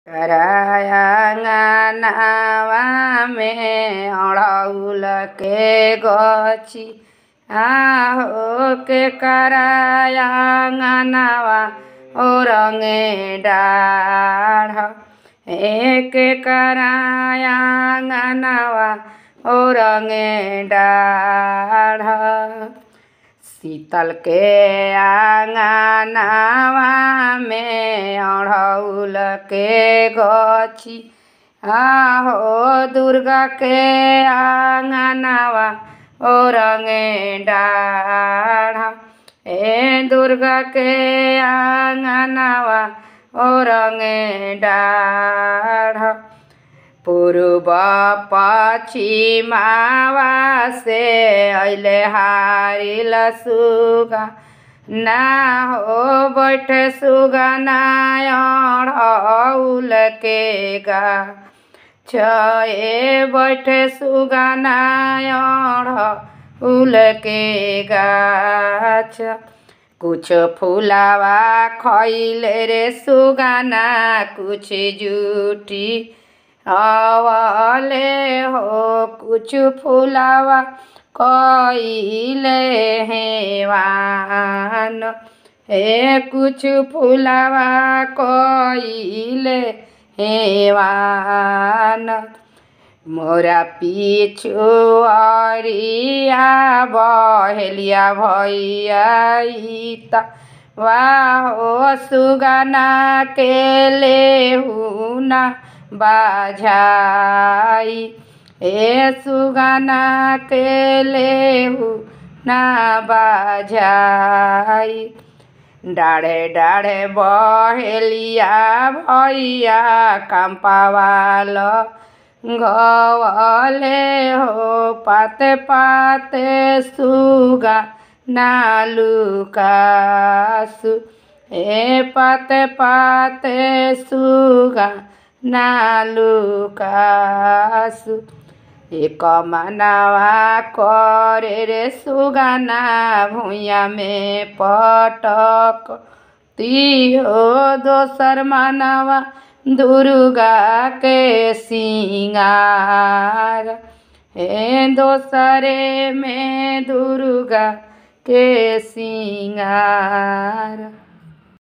करायांगनावा में अड़ौल के गछि आहो के करायांगनावा ओरंगे डाढ़ एक करायांगनावा ओरंगे डाढ़ शीतल के आंगनावा में अड़ौल के गछि आहो दुर्गा के आंगनावा ओरंगे डाढ़ ए दुर्गा के आंगनावा ओरंगे डाढ़ पूर्व पश्चिमावा से अइले हारिल सुगा ना हो बैठ सुगा ना अड़ौल के गाछ बैठ सुगा ना अड़ौल के गाछ कुछ फुलावा खइले रे सुगाना कुछ जूठी आवले हो कुछ फुलावा कइले हेवान हे कुछ फुलावा कइले हेवान मोरा पिछुआरिया बहेलिया भैया वाहो सुगाना के लेहुना बाझाई ए सुगाना के लेहु ना बाझाई डाढ़े डाढ़े बहेलिया भैया कंपावाल गवले हो पाते पाते सुगा नालुकासु ए पाते पाते सुगा नालुकासु एक मनावा करे रे सुगाना भुइया में पटक तिहो दोसर मनावा दुर्गा के सिंगार हे दोसरे में दुर्गा के सिंगार।